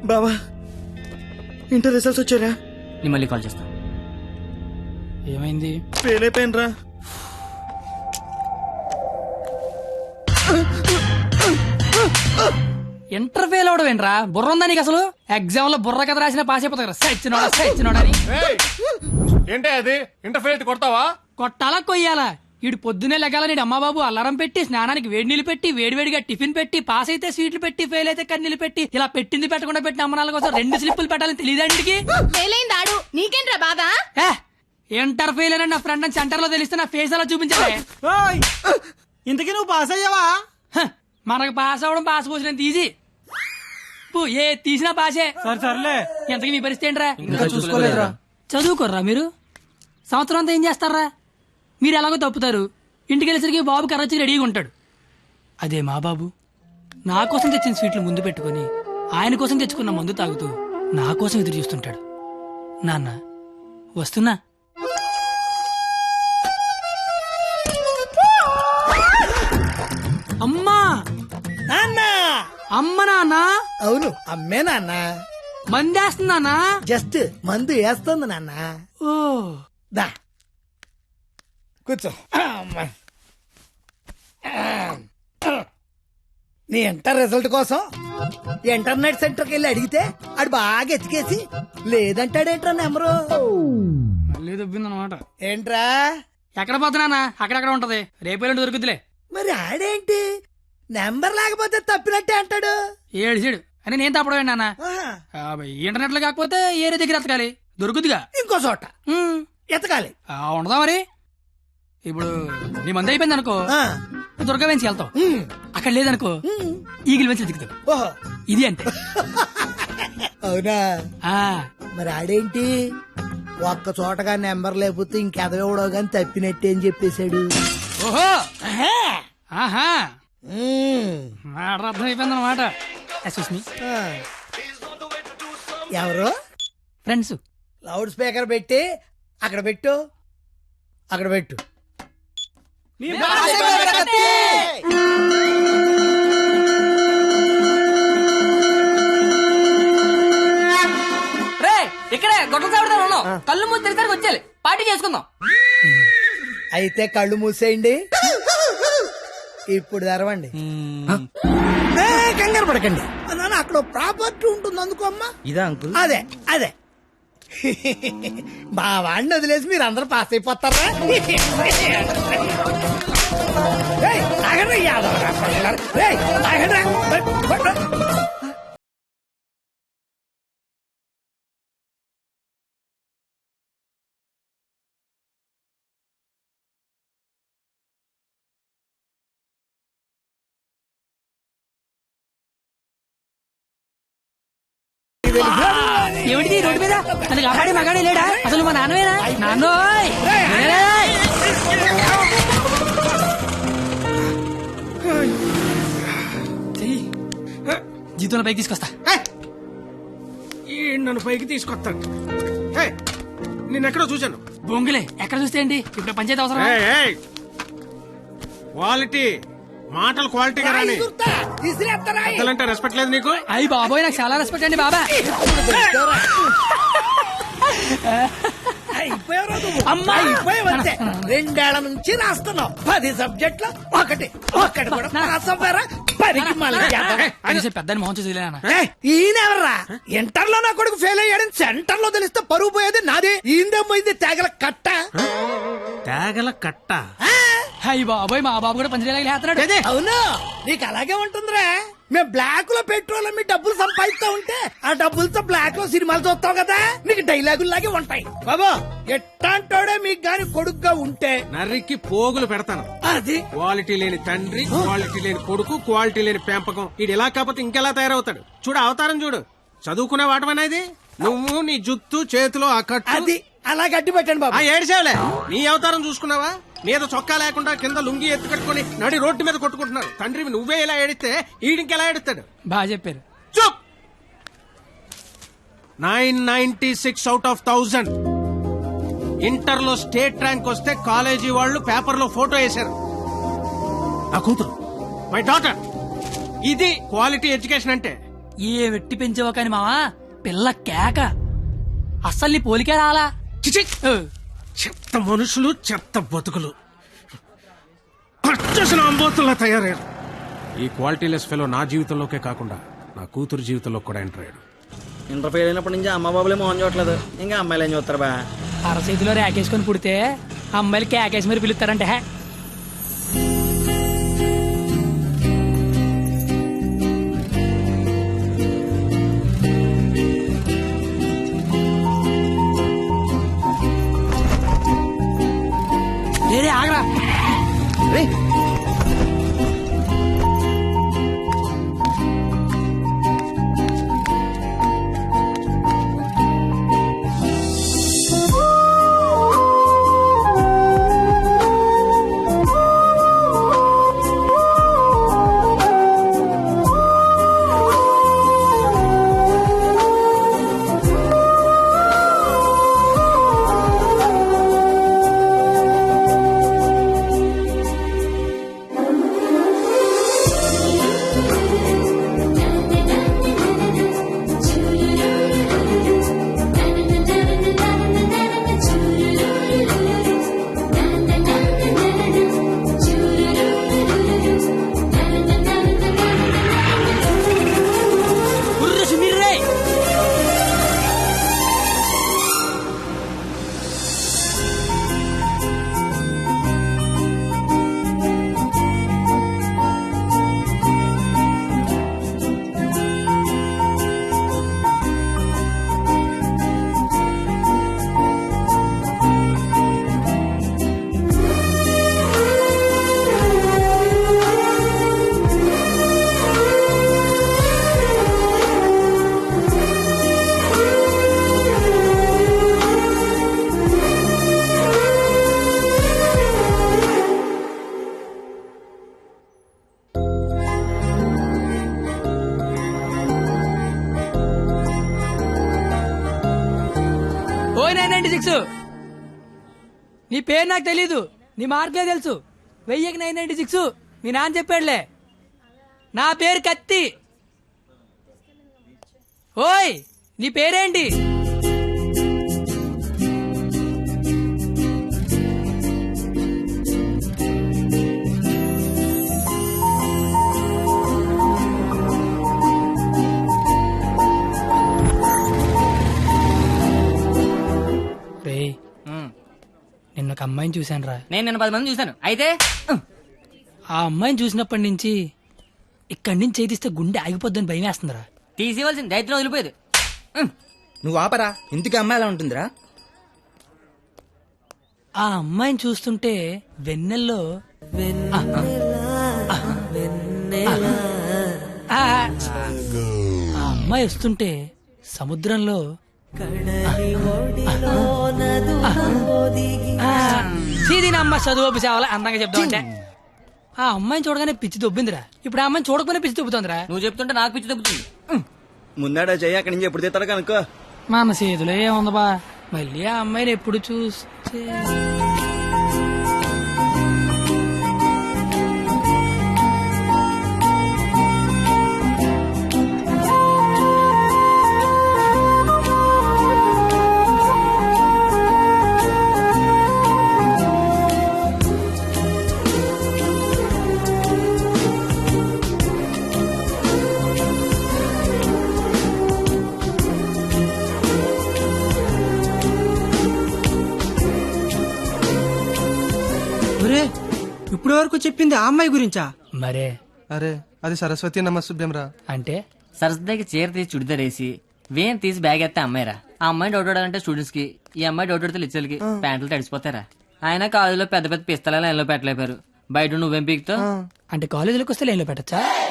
బావా inter results వచ్చారా? నేను మళ్ళీ కాల్ చేస్తా. ఏమైంది? ఫెయిల్ అయిపోయినరా. ఇంటర్ ఫెయిల్ అవడం ఏంట్రా? బుర్ర ఉందా నీకు అసలు? ఎగ్జామ్ లో బుర్ర కథ రాసిన పాస్ అయిపోతా సచ్చినోడా అని. ఏంటే అది ఇంటర్ ఫెయిల్ కొడతావా? కొట్టాలా కొయ్యాలా? ఈడు పొద్దునే లెగాల నీడు అమ్మబాబు అల్లారం పెట్టి స్నానానికి వేడి నీళ్ళు పెట్టి వేడివేడిగా టిఫిన్ పెట్టి పాస్ అయితే స్వీట్లు పెట్టి ఫెయిల్ అయితే కన్నీళ్ళు పెట్టి ఇలా పెట్టింది పెట్టకుండా పెట్టిన అమ్మనాల కోసం 2 స్లిప్పులు పెట్టాలని తెలియదండికి. ఫెయిలైందాడు నీకేంట్రా బాధ? ఇంటర్ ఫెయిల్ అని నా ఫ్రెండ్ అని సెంటర్ లో తెలిస్తే నా ఫేస్ అలా చూపించాలి. ఇంతకీ నువ్వు పాస్ అయ్యావా? మనకు పాస్ అవడం పాస్ పోసినంత ఈజీ. ఏ తీసినా పాసే. సర్లే. ఎంతకీ మీ పరిస్థితి ఏంట్రా? ఇంకా చూసుకోలేదురా. చదువుకోర్రా మీరు? సంవత్సరం అంతా ఏం చేస్తారా? మీరు ఎలాగో తప్పుతారు, ఇంటికి వెళ్ళేసరికి బాబు కర్రొచ్చి రెడీగా ఉంటాడు. అదే మా బాబు నా కోసం తెచ్చిన స్వీట్లు ముందు పెట్టుకుని ఆయన కోసం తెచ్చుకున్న మందు తాగుతూ నా కోసం ఎదురు చూస్తుంటాడు. నాన్న వస్తున్నా. అమ్మా నాన్న. అమ్మ నాన్న. అవును అమ్మే నాన్న. మందేస్తున్నానా? జస్ట్ మందు వేస్తుంది నాన్న. ఓ దా కూర్చో. అమ్మా. నీ ఇంటర్ రిజల్ట్ కోసం ఇంటర్నెట్ సెంటర్కి వెళ్ళి అడిగితే ఆడు బాగా ఎతికేసి లేదంటాడేంట్రా నెంబరు. మళ్ళీ దొబ్బిందనమాట. ఏంట్రా? ఎక్కడ పోతున్నానా? అక్కడక్కడ ఉంటది, రేపు దొరుకుతులే. మరి ఆడేంటి నెంబర్ లేకపోతే తప్పినట్టే అంటాడు. ఏడు అని నేను తప్పడం నాన్న. ఇంటర్నెట్ లో కాకపోతే ఏరే దగ్గర ఎతకాలి, దొరుకుతుగా. ఇంకో చోట ఎతకాలి. ఉండదా మరి? ఇప్పుడు నీ మంది అయిపోయింది అనుకో, దుర్గా వెంచి వెళ్తావు. అక్కడ లేదనుకో ఈగిల్ వెంచి దిగుతావు. ఓహో ఇది అంటే. అవునా? మరి ఆడేంటి ఒక్క చోటగా నెంబర్ లేకపోతే ఇంకెదవడో గాని తప్పినట్టే అని చెప్పేశాడు. ఓహో ఆహా అర్థం అయిపోయింది అనమాట. ఎవరు? ఫ్రెండ్స్. లౌడ్ స్పీకర్ పెట్టి అక్కడ పెట్టు, అక్కడ పెట్టు. ఇక్కడే గొడవ చావడతా ఉన్నాం. కళ్ళు మూసి తెరిసరికి వచ్చేయాలి, పార్టీ చేసుకుందాం. అయితే కళ్ళు మూసేయండి, ఇప్పుడు తెరవండి. కంగారు పడకండి నాన్న, అక్కడ ప్రాపర్టీ ఉంటుంది అందుకో అమ్మా. ఇదా అంకుల్? అదే అదే. మా వాడిని వదిలేసి మీరు అందరూ పాస్ అయిపోతారా? ఏమిటి రోడ్డు మీద అది కాపాడి మగాడే లేడా? అసలు మా నాన్నవేనా? నాన్నోయ్ జీతంలో పైకి తీసుకొస్తా. నన్ను పైకి తీసుకొస్తాను. నిన్నెక్కడో చూశాను. బొంగులే ఎక్కడ చూస్తే ఏంటి? ఇప్పుడు పంచాయతీ అవసరం. క్వాలిటీ మాటలు క్వాలిటీగా రాని అంటే రెస్పెక్ట్ లేదు నీకు? అయ్యి బాబోయ్ నాకు చాలా రెస్పెక్ట్ అండి బాబా. అయిపోయావంతే. 2 ఏళ్ల నుంచి రాస్తున్నావు 10 సబ్జెక్టులు, ఒకటి కూడా పాస్ అవ్వరా? పెద్దని మోహన్ చూసి ఈయనెవర్రా? ఇంటర్ లో నా కొడుకు ఫెయిల్ అయ్యాడని సెంటర్ లో తెలిస్తే పరుగు పోయేది నాది. ఈందే పోయింది తేగల కట్ట. తేగల కట్ట? అయ్యి బాబోయ్ మా బాబు కూడా పంచలేస్తున్నాడు. అవును నీకు అలాగే ఉంటుందిరా. మేము బ్లాక్ లో పెట్రోల్ మీ డబ్బులు సంపాదిస్తా ఉంటే ఆ డబ్బులతో బ్లాక్ లో సినిమాలు చూస్తావు కదా, నీకు డైలాగులు లాగే ఉంటాయి. బాబా ఎట్టాంటోడే మీకు గాని కొడుకుగా ఉంటే నర్రికి పోగులు పెడతాను. అది క్వాలిటీ లేని తండ్రి, క్వాలిటీ లేని కొడుకు, క్వాలిటీ లేని పెంపకం. ఇది ఎలా కాకపోతే ఇంకెలా తయారవుతాడు? చూడు అవతారం చూడు. చదువుకునే వాటమనేది నువ్వు, నీ జుత్తు చేతిలో ఆ కట్టు. అది అలా గట్టి పెట్టండి బాబా. ఏడిసేవలే, నీ అవతారం చూసుకున్నావా? మీద చొక్కా లేకుండా కింద లుంగి ఎత్తు కట్టుకుని నడి రోడ్డు మీద కొట్టుకుంటున్నారు. తండ్రివి నువ్వే ఇలా ఏడిస్తే ఈడింకెలా ఏడుస్తాడు? బాగా చెప్పారు. చూప్. 996 out of 1000. ఇంటర్ లో స్టేట్ ర్యాంక్ వస్తే కాలేజీ వాళ్ళు పేపర్ లో ఫోటో వేశారు. నా కూతురు, మై డాటర్, ఇది క్వాలిటీ ఎడ్యుకేషన్ అంటే. ఏ వెట్టి పెంచావో కాని మావా పిల్ల కేక అస్సలు నీ పోలికే రాలా. చిచి! చెత్త మనుషులు, చెత్త బతుకులు, పచ్చసిన అంబోతుల్లా తయారయ్యారు. ఈ క్వాలిటీలెస్ ఫెలో నా జీవితంలోకే కాకుండా నా కూతురు జీవితంలో కూడా ఎంటర్ అయ్యాడు. ఇంటర్ ఫెయిల్ అయినప్పటి నుంచి అమ్మ బాబులే మోహన్ చూడట్లేదు, ఇంకా అమ్మాయిలు ఏం చూస్తారు బా. అరచేతిలో రేకేసుకొని పుడితే అమ్మాయిలు కేకేసి మరి పిలుస్తారంటే హే. రే ఆగరా. రే ఓ 996 నీ పేరు నాకు తెలీదు, నీ మార్కులే తెలుసు. 1000కి 996 మీ నాన్న చెప్పాడులే. నా పేరు కత్తి. ఓయ్ నీ పేరేంటి? నిన్న ఒక అమ్మాయిని చూశాను రా. నేను నిన్న 10 మంది చూశాను. అయితే ఆ అమ్మాయిని చూసినప్పటి నుంచి ఇక్కడి నుంచి చేతిస్తే గుండె ఆగిపోద్దని భయం వేస్తుందిరా. తీసేవలసిన దైత్యం వదిలిపోయేది. నువ్వు ఆపరా, ఇంటికి అమ్మాయి ఎలా ఉంటుందిరా? ఆ అమ్మాయిని చూస్తుంటే వెన్నెల్లో ఆ అమ్మాయి వస్తుంటే సముద్రంలో సీదీనమ్మ చదువు సేవల అందంగా చెప్తామంటే ఆ అమ్మాయిని చూడగానే పిచ్చి దొబ్బిందిరా. ఇప్పుడు ఆ అమ్మాయిని చూడకపోయినా పిచ్చి దొబ్బుతుందిరా. నువ్వు చెప్తుంటే నాకు పిచ్చి తగ్గుతుంది. ముందాడా చెయ్యి, అక్కడి నుంచి ఎప్పుడు తీస్తాడు కనుక్కో. మన చేతిలో ఏముంది బా, మళ్ళీ ఆ అమ్మాయిని ఎప్పుడు చూస్తే ఇప్పుడు వరకు చెప్పింది ఆ అమ్మాయి గురించా? మరే అరే అది సరస్వతి నమస్సుభ్యం రా. అంటే సరస్వతికి చీర తీసి చుడిదార్ వేసి వేన్ తీసి బ్యాగ్ ఎత్తే అమ్మాయిరా. ఆ అమ్మాయి డౌట్ ఆడాలంటే స్టూడెంట్స్ కి, ఈ అమ్మాయి డౌట్ ఆడితే లిచ్చలకి ప్యాంట్లు తడిసిపోతారా. ఆయన కాలేజీలో పెద్ద పెద్ద పిస్తలాలు లైన్లో పెట్టలేపారు. బయట నువ్వేం పీకుతావు? అంటే కాలేజీలోకి వస్తే లైన్లో పెట్టచ్చా?